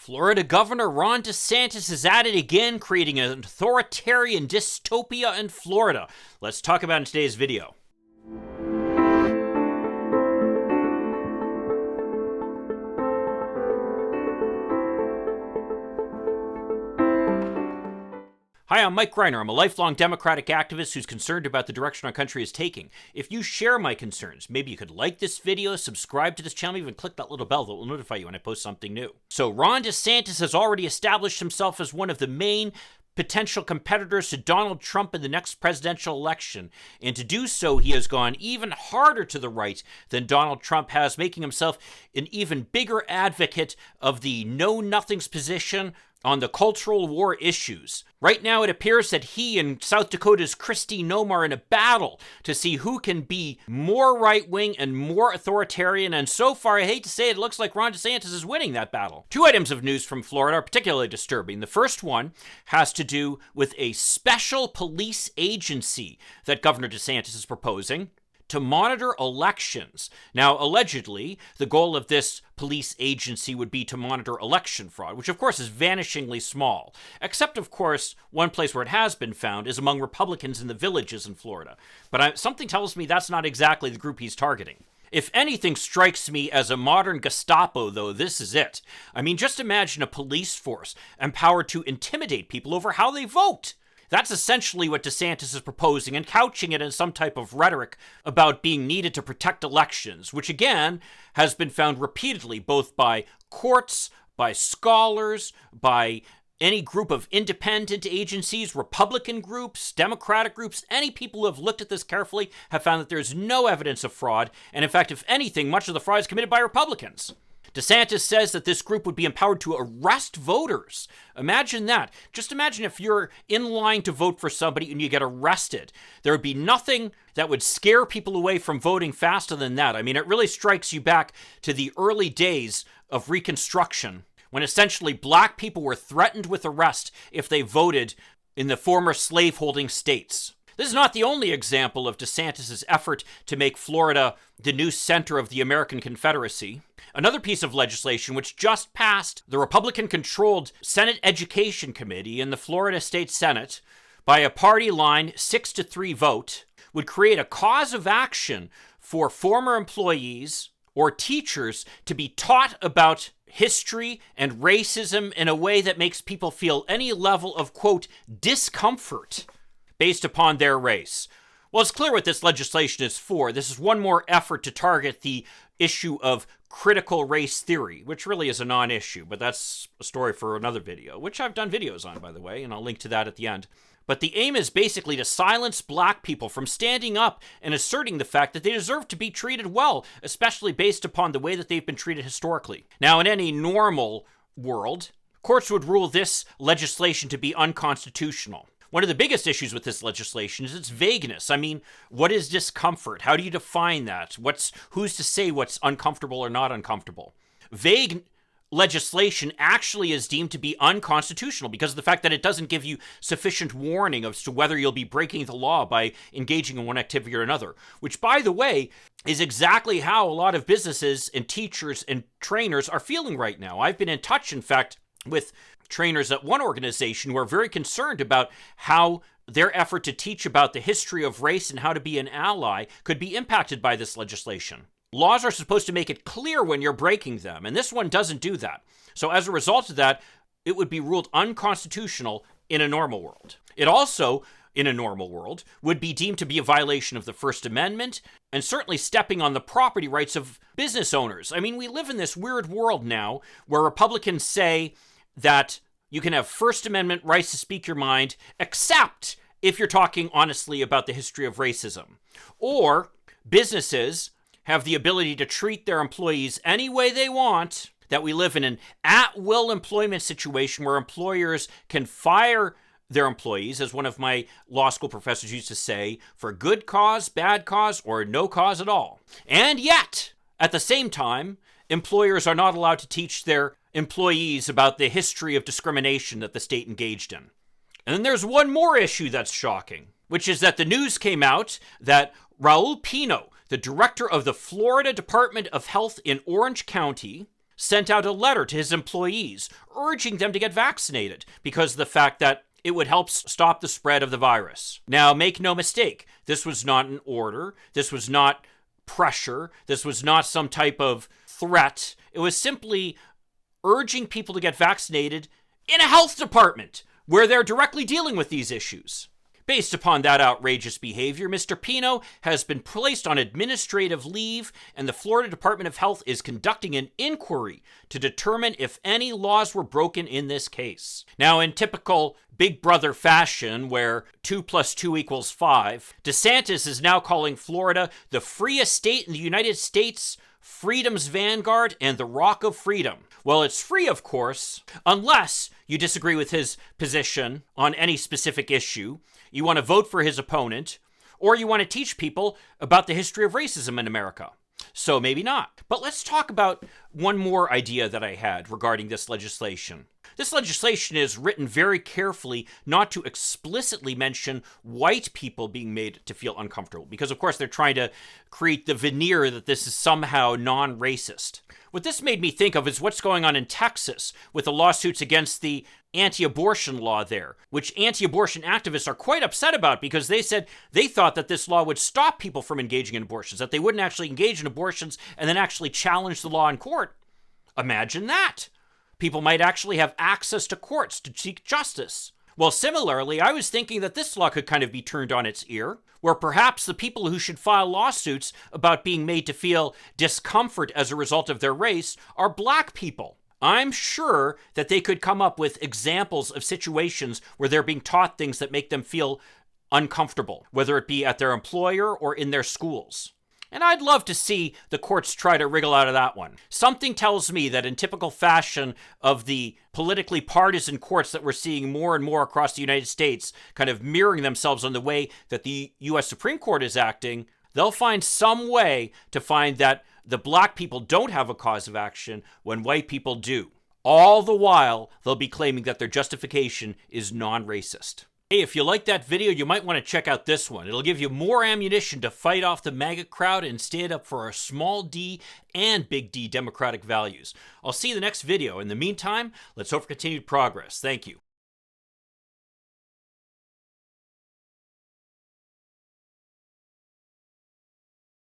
Florida Governor Ron DeSantis is at it again, creating an authoritarian dystopia in Florida. Let's talk about it in today's video. Hi, I'm Mike Greiner. I'm a lifelong Democratic activist who's concerned about the direction our country is taking. If you share my concerns, maybe you could like this video, subscribe to this channel, even click that little bell that will notify you when I post something new. So Ron DeSantis has already established himself as one of the main potential competitors to Donald Trump in the next presidential election. And to do so, he has gone even harder to the right than Donald Trump has, making himself an even bigger advocate of the know-nothings position on the cultural war issues. Right now, it appears that he and South Dakota's Kristi Noem are in a battle to see who can be more right-wing and more authoritarian, and so far, I hate to say it, looks like Ron DeSantis is winning that battle. Two items of news from Florida are particularly disturbing. The first one has to do with a special police agency that Governor DeSantis is proposing to monitor elections. Now, allegedly, the goal of this police agency would be to monitor election fraud, which of course is vanishingly small. Except, of course, one place where it has been found is among Republicans in the villages in Florida. But something tells me that's not exactly the group he's targeting. If anything strikes me as a modern Gestapo, though, this is it. I mean, just imagine a police force empowered to intimidate people over how they vote. That's essentially what DeSantis is proposing, and couching it in some type of rhetoric about being needed to protect elections, which again has been found repeatedly both by courts, by scholars, by any group of independent agencies, Republican groups, Democratic groups. Any people who have looked at this carefully have found that there's no evidence of fraud, and in fact, if anything, much of the fraud is committed by Republicans. DeSantis says that this group would be empowered to arrest voters. Imagine that. Just imagine if you're in line to vote for somebody and you get arrested. There would be nothing that would scare people away from voting faster than that. I mean, it really strikes you back to the early days of Reconstruction, when essentially black people were threatened with arrest if they voted in the former slaveholding states. This is not the only example of DeSantis' effort to make Florida the new center of the American Confederacy. Another piece of legislation which just passed the Republican-controlled Senate Education Committee in the Florida State Senate by a party line 6-3 vote would create a cause of action for former employees or teachers to be taught about history and racism in a way that makes people feel any level of, quote, discomfort based upon their race. Well, it's clear what this legislation is for. This is one more effort to target the issue of critical race theory, which really is a non-issue, but that's a story for another video, which I've done videos on, by the way, and I'll link to that at the end. But the aim is basically to silence black people from standing up and asserting the fact that they deserve to be treated well, especially based upon the way that they've been treated historically. Now, in any normal world, courts would rule this legislation to be unconstitutional. One of the biggest issues with this legislation is its vagueness. I mean, what is discomfort? How do you define that? Who's to say what's uncomfortable or not uncomfortable? Vague legislation actually is deemed to be unconstitutional because of the fact that it doesn't give you sufficient warning as to whether you'll be breaking the law by engaging in one activity or another, which, by the way, is exactly how a lot of businesses and teachers and trainers are feeling right now. I've been in touch, in fact, with trainers at one organization who are very concerned about how their effort to teach about the history of race and how to be an ally could be impacted by this legislation. Laws are supposed to make it clear when you're breaking them, and this one doesn't do that. So as a result of that, it would be ruled unconstitutional in a normal world. It also, in a normal world, would be deemed to be a violation of the First Amendment and certainly stepping on the property rights of business owners. I mean, we live in this weird world now where Republicans say that you can have First Amendment rights to speak your mind, except if you're talking honestly about the history of racism. Or businesses have the ability to treat their employees any way they want, that we live in an at-will employment situation where employers can fire their employees, as one of my law school professors used to say, for good cause, bad cause, or no cause at all. And yet, at the same time, employers are not allowed to teach their employees about the history of discrimination that the state engaged in. And then there's one more issue that's shocking, which is that the news came out that Raul Pino, the director of the Florida Department of Health in Orange County, sent out a letter to his employees urging them to get vaccinated because of the fact that it would help stop the spread of the virus. Now, make no mistake, this was not an order. This was not pressure. This was not some type of threat. It was simply urging people to get vaccinated in a health department where they're directly dealing with these issues. Based upon that outrageous behavior, Mr. Pino has been placed on administrative leave, and the Florida Department of Health is conducting an inquiry to determine if any laws were broken in this case. Now, in typical Big Brother fashion, where 2 + 2 = 5, Desantis is now calling Florida the freest state in the United States, freedom's vanguard, and the rock of freedom. Well, it's free, of course, unless you disagree with his position on any specific issue, you want to vote for his opponent, or you want to teach people about the history of racism in America. So maybe not. But let's talk about one more idea that I had regarding this legislation. This legislation is written very carefully not to explicitly mention white people being made to feel uncomfortable, because of course they're trying to create the veneer that this is somehow non-racist. What this made me think of is what's going on in Texas with the lawsuits against the anti-abortion law there, which anti-abortion activists are quite upset about because they said they thought that this law would stop people from engaging in abortions, that they wouldn't actually engage in abortions and then actually challenge the law in court. Imagine that. People might actually have access to courts to seek justice. Well, similarly, I was thinking that this law could kind of be turned on its ear, where perhaps the people who should file lawsuits about being made to feel discomfort as a result of their race are black people. I'm sure that they could come up with examples of situations where they're being taught things that make them feel uncomfortable, whether it be at their employer or in their schools. And I'd love to see the courts try to wriggle out of that one. Something tells me that in typical fashion of the politically partisan courts that we're seeing more and more across the United States, kind of mirroring themselves on the way that the U.S. Supreme Court is acting, they'll find some way to find that the black people don't have a cause of action when white people do. All the while, they'll be claiming that their justification is non-racist. Hey, if you like that video, you might want to check out this one. It'll give you more ammunition to fight off the MAGA crowd and stand up for our small d and big D democratic values. I'll see you in the next video. In the meantime, let's hope for continued progress. Thank you.